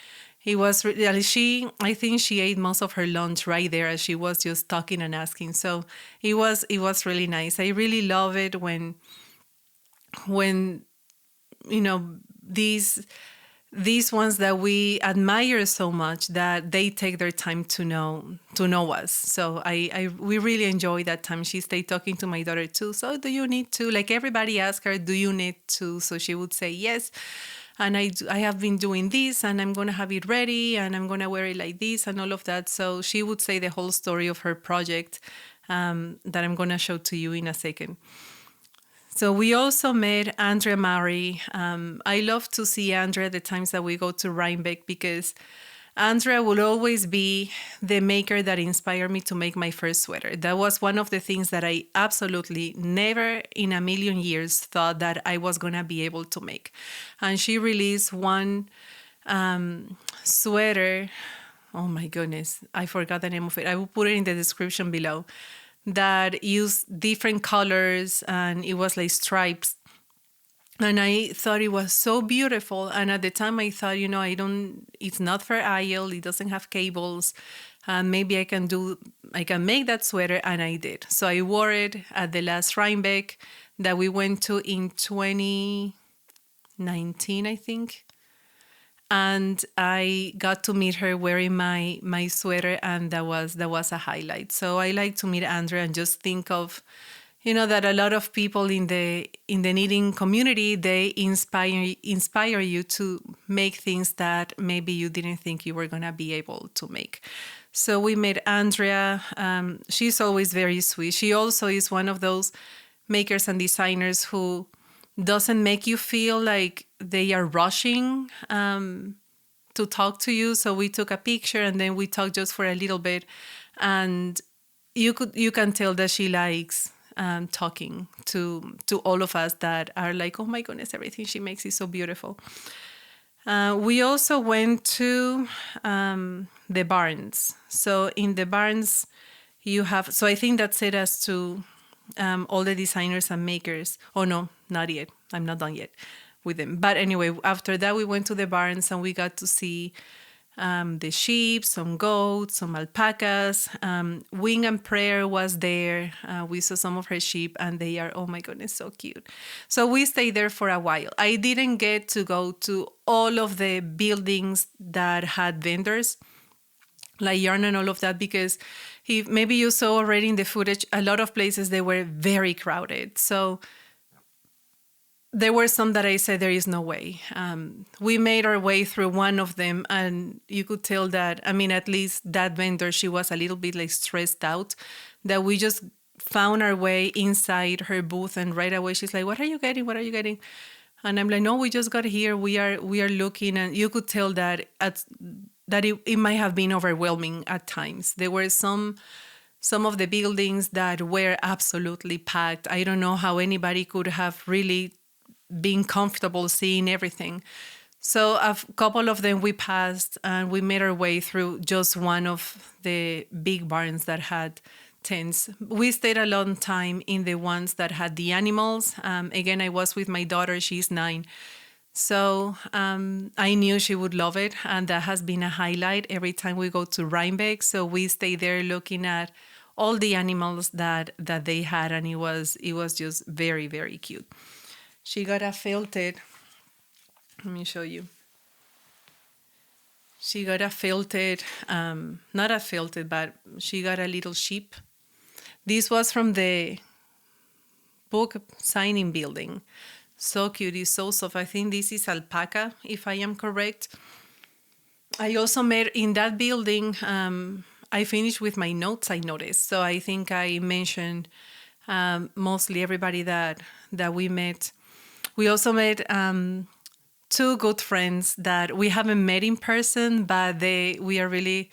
it was really, I think she ate most of her lunch right there as she was just talking and asking. So it was really nice. I really love it when these ones that we admire so much, that they take their time to know us. So we really enjoy that time. She stayed talking to my daughter too. So do you need to, like everybody asked her, do you need to? So she would say yes. And I have been doing this, and I'm going to have it ready, and I'm going to wear it like this and all of that. So she would say the whole story of her project that I'm going to show to you in a second. So we also met ANDREA MOWRY. I love to see ANDREA the times that we go to Rhinebeck, because ANDREA will always be the maker that inspired me to make my first sweater. That was one of the things that I absolutely never in a million years thought that I was going to be able to make. And she released one sweater. Oh my goodness, I forgot the name of it. I will put it in the description below. That used different colors, and it was like stripes. And I thought it was so beautiful. And at the time I thought, it's not for aisle, it doesn't have cables. Maybe I can make that sweater, and I did. So I wore it at the last Rhinebeck that we went to in 2019, I think. And I got to meet her wearing my sweater, and that was a highlight. So I like to meet ANDREA and just think of, that a lot of people in the knitting community, they inspire you to make things that maybe you didn't think you were gonna be able to make. So we met ANDREA. She's always very sweet. She also is one of those makers and designers who doesn't make you feel like they are rushing to talk to you. So we took a picture, and then we talked just for a little bit, and you can tell that she likes talking to all of us that are like, oh my goodness, everything she makes is so beautiful. We also went to the barns. So in the barns so I think that's it as to all the designers and makers. Oh no, not yet. I'm not done yet with them. But anyway, after that, we went to the barns, and we got to see the sheep, some goats, some alpacas. Wing and Prayer was there. We saw some of her sheep, and they are, oh my goodness, so cute. So we stayed there for a while. I didn't get to go to all of the buildings that had vendors, like yarn and all of that, because maybe you saw already in the footage, a lot of places, they were very crowded. So there were some that I said, there is no way. We made our way through one of them, and you could tell that, at least that vendor, she was a little bit like stressed out, that we just found our way inside her booth, and right away she's like, what are you getting? What are you getting? And I'm like, no, we just got here. We are looking, and you could tell that it might have been overwhelming at times. There were some of the buildings that were absolutely packed. I don't know how anybody could have really been comfortable seeing everything. So a couple of them we passed, and we made our way through just one of the big barns that had tents. We stayed a long time in the ones that had the animals. Again, I was with my daughter, she's 9. So I knew she would love it, and that has been a highlight every time we go to Rhinebeck. So we stay there looking at all the animals that they had, and it was just very, very cute. She got a felted. Let me show you. She got a felted, not a felted, but she got a little sheep. This was from the book signing building. So cute, it's so soft. I think this is alpaca, if I am correct. I also met in that building, I finished with my notes, I noticed. So I think I mentioned mostly everybody that we met. We also met 2 good friends that we haven't met in person, but we are really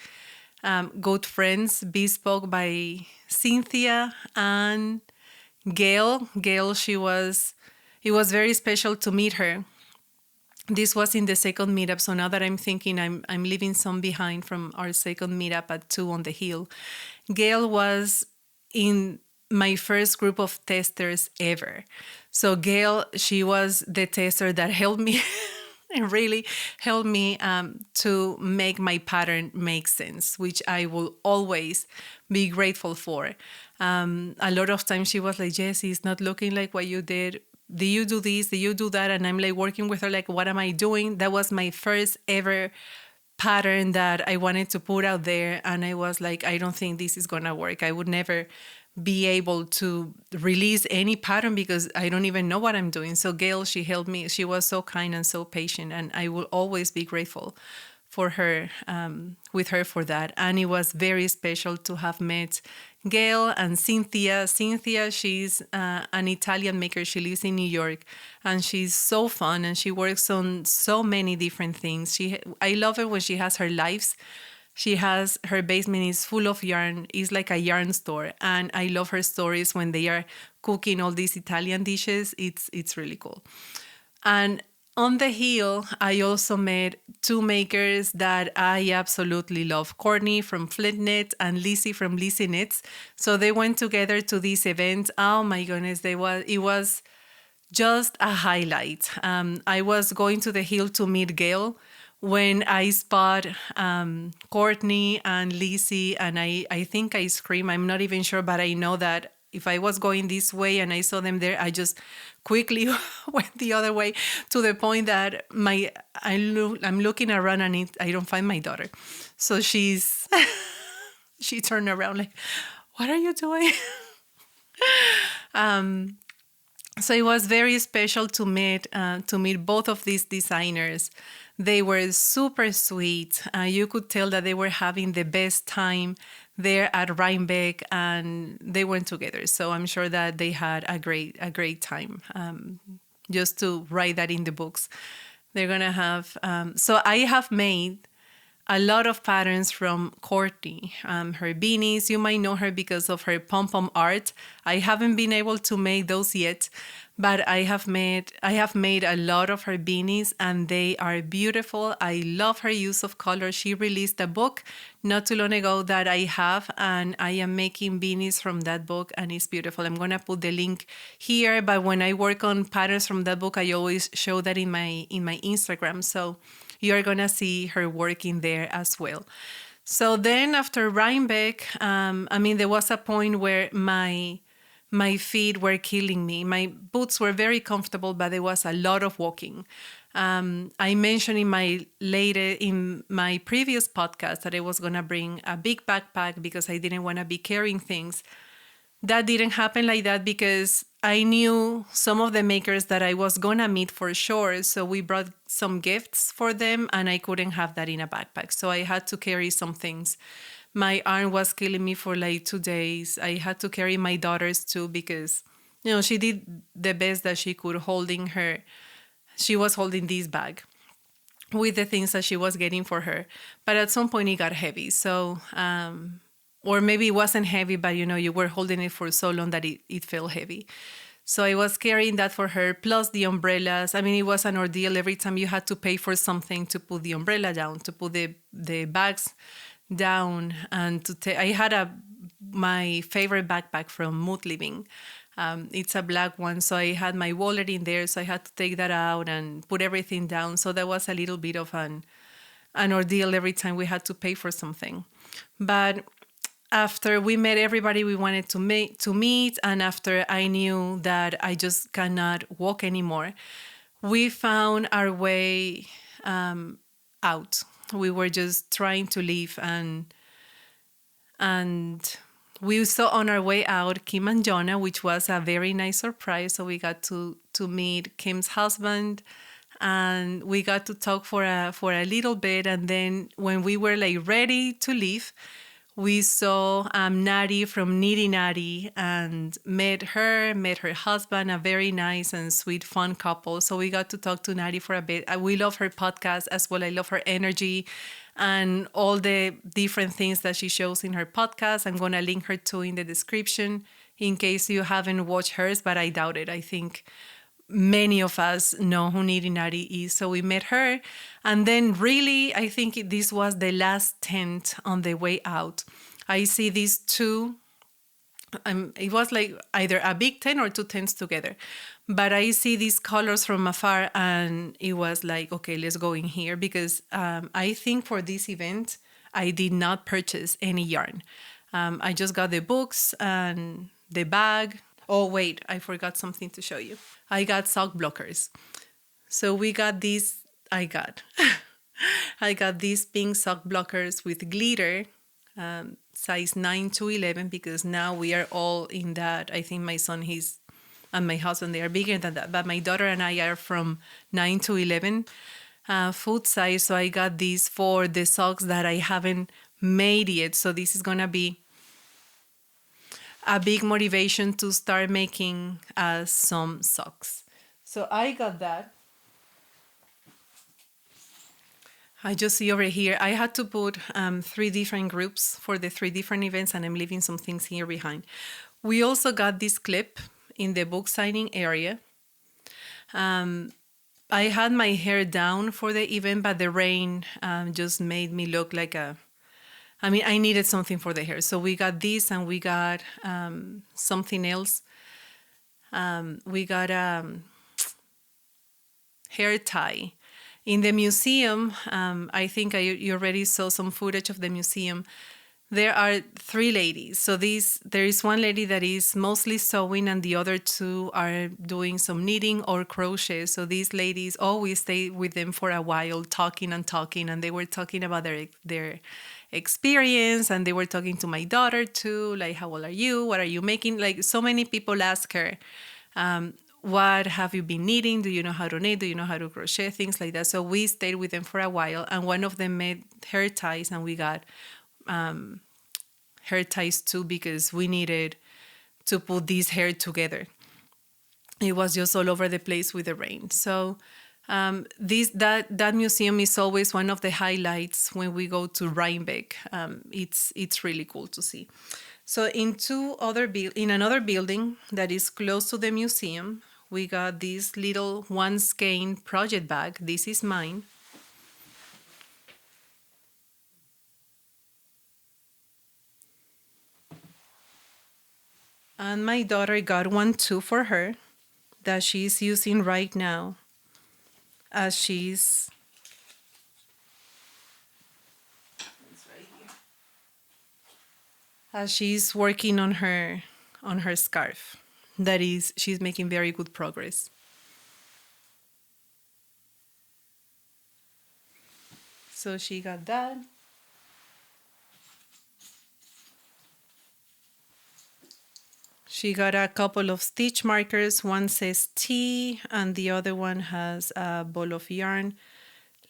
good friends, bespoke by Cynthia and Gail. Gail, it was very special to meet her. This was in the second meetup, so now that I'm thinking, I'm leaving some behind from our second meetup at 2 on the hill. Gail was in my first group of testers ever. So Gail, she was the tester that helped me and really helped me to make my pattern make sense, which I will always be grateful for. A lot of times she was like, Yessy, it's not looking like what you did. Do you do this? Do you do that? And I'm like working with her, like, what am I doing? That was my first ever pattern that I wanted to put out there. And I was like, I don't think this is going to work. I would never be able to release any pattern because I don't even know what I'm doing. So Gail, she helped me. She was so kind and so patient, and I will always be grateful for her, with her for that. And it was very special to have met Gail and Cynthia. Cynthia, she's an Italian maker. She lives in New York, and she's so fun, and she works on so many different things. I love her when she has her lives. Her basement is full of yarn. It's like a yarn store. And I love her stories when they are cooking all these Italian dishes. It's really cool. And on the hill, I also met 2 makers that I absolutely love. Courtney from Flint Knit and Lizzie from Lizzie Knits. So they went together to this event. Oh my goodness, it was just a highlight. I was going to the hill to meet Gail when I spot Courtney and Lizzie, and I think I scream. I'm not even sure, but I know that if I was going this way and I saw them there, I just quickly went the other way, to the point that I'm looking around and I don't find my daughter. So she turned around like, what are you doing? So it was very special to meet both of these designers. They were super sweet. You could tell that they were having the best time there at Rhinebeck, and they went together. So I'm sure that they had a great time. Just to write that in the books, they're gonna have. So I have made a lot of patterns from Courtney. Her beanies, you might know her because of her pom-pom art. I haven't been able to make those yet, but I have made a lot of her beanies, and they are beautiful. I love her use of color. She released a book not too long ago that I have, and I am making beanies from that book, and it's beautiful. I'm gonna put the link here, but when I work on patterns from that book, I always show that in my Instagram. So you're gonna see her working there as well. So then after Rhinebeck, there was a point where my feet were killing me. My boots were very comfortable, but there was a lot of walking. I mentioned in my previous podcast that I was gonna bring a big backpack because I didn't want to be carrying things. That didn't happen like that because I knew some of the makers that I was gonna meet for sure. So we brought some gifts for them, and I couldn't have that in a backpack. So I had to carry some things. My arm was killing me for like 2 days. I had to carry my daughters too because, she did the best that she could holding her she was holding this bag with the things that she was getting for her. But at some point it got heavy. So, or maybe it wasn't heavy, but you were holding it for so long that it felt heavy. So I was carrying that for her, plus the umbrellas. I mean, it was an ordeal every time you had to pay for something to put the umbrella down, to put the bags down, and I had my favorite backpack from Mood Living. It's a black one, so I had my wallet in there, so I had to take that out and put everything down. So that was a little bit of an ordeal every time we had to pay for something. But after we met everybody we wanted to meet, and after I knew that I just cannot walk anymore, we found our way out. We were just trying to leave, and we saw on our way out Kim and Jonah, which was a very nice surprise. So we got to meet Kim's husband, and we got to talk for a little bit. And then when we were like ready to leave, we saw Nadi from Nitty Natty and met her husband, a very nice and sweet, fun couple. So we got to talk to Nadi for a bit. We love her podcast as well. I love her energy and all the different things that she shows in her podcast. I'm going to link her too in the description in case you haven't watched hers, but I doubt it. I think many of us know who Nitty Natty is. So we met her. And then really, I think this was the last tent on the way out. I see these two, it was like either a big tent or two tents together. But I see these colors from afar, and it was like, okay, let's go in here. Because I think for this event, I did not purchase any yarn. I just got the books and the bag. Oh, wait, I forgot something to show you. I got sock blockers. So we got these, I got these pink sock blockers with glitter, size 9 to 11, because now we are all in that. I think my son, and my husband, they are bigger than that. But my daughter and I are from 9 to 11 foot size. So I got these for the socks that I haven't made yet. So this is going to be a big motivation to start making some socks. So I got that. I just see over here, I had to put 3 different groups for the 3 different events, and I'm leaving some things here behind. We also got this clip in the book signing area. I had my hair down for the event, but the rain just made me look like I needed something for the hair. So we got this, and we got something else. We got hair tie. In the museum, I think you already saw some footage of the museum. There are 3 ladies. So there is one lady that is mostly sewing, and the other 2 are doing some knitting or crochet. So these ladies always stay with them for a while, talking, and they were talking about their experience, and they were talking to my daughter too, like, how old are you? What are you making? Like, so many people ask her, what have you been knitting? Do you know how to knit? Do you know how to crochet? Things like that. So we stayed with them for a while, and one of them made hair ties, and we got hair ties too, because we needed to put this hair together. It was just all over the place with the rain. So that museum is always one of the highlights when we go to Rhinebeck. It's really cool to see. So in another building that is close to the museum, we got this little one skein project bag. This is mine. And my daughter got one too for her that she's using right now as she's working on her scarf. She's making very good progress. So she got that. She got a couple of stitch markers. One says T, and the other one has a ball of yarn.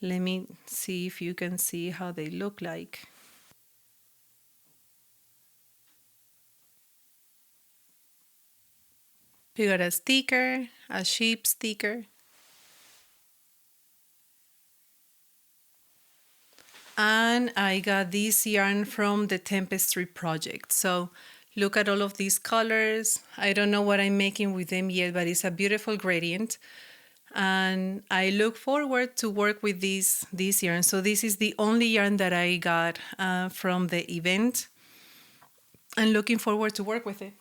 Let me see if you can see how they look like. We got a sticker, a sheep sticker. And I got this yarn from the Tapestry project. So look at all of these colors. I don't know what I'm making with them yet, but it's a beautiful gradient. And I look forward to work with this yarn. So this is the only yarn that I got from the event, and looking forward to work with it.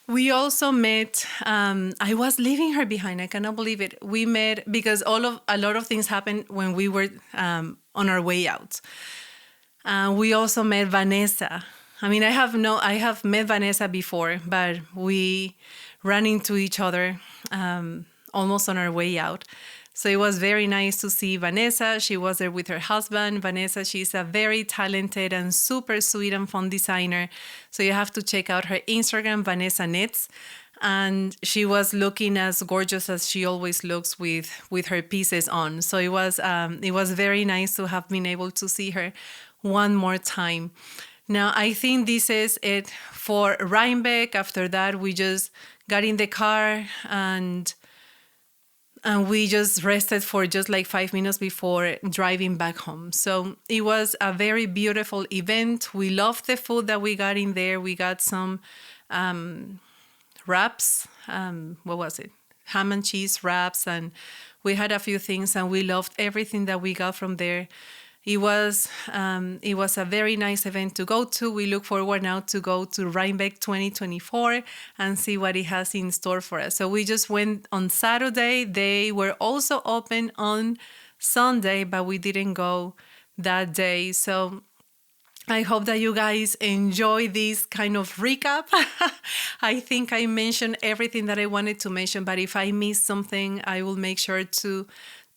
We also met. I was leaving her behind. I cannot believe it. We met because a lot of things happened when we were on our way out. We also met Vanessa. I mean, I have met Vanessa before, but we ran into each other almost on our way out. So it was very nice to see Vanessa. She was there with her husband. Vanessa, she's a very talented and super sweet and fun designer. So you have to check out her Instagram, Vanessa Knits. And she was looking as gorgeous as she always looks with her pieces on. So it was very nice to have been able to see her one more time. Now, I think this is it for Rhinebeck. After that, we just got in the car and we just rested for just like 5 minutes before driving back home. So it was a very beautiful event. We loved the food that we got in there. We got some wraps. What was it? Ham and cheese wraps. And we had a few things, and we loved everything that we got from there. It was a very nice event to go to. We look forward now to go to Rhinebeck 2024 and see what it has in store for us. So we just went on Saturday. They were also open on Sunday, but we didn't go that day. So I hope that you guys enjoy this kind of recap. I think I mentioned everything that I wanted to mention, but if I missed something, I will make sure to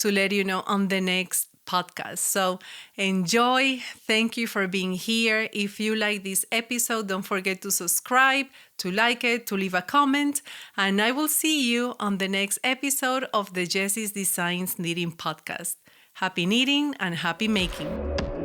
let you know on the next podcast. So enjoy. Thank you for being here. If you like this episode, don't forget to subscribe, to like it, to leave a comment, and I will see you on the next episode of the Yessy's Designs Knitting Podcast. Happy knitting and happy making.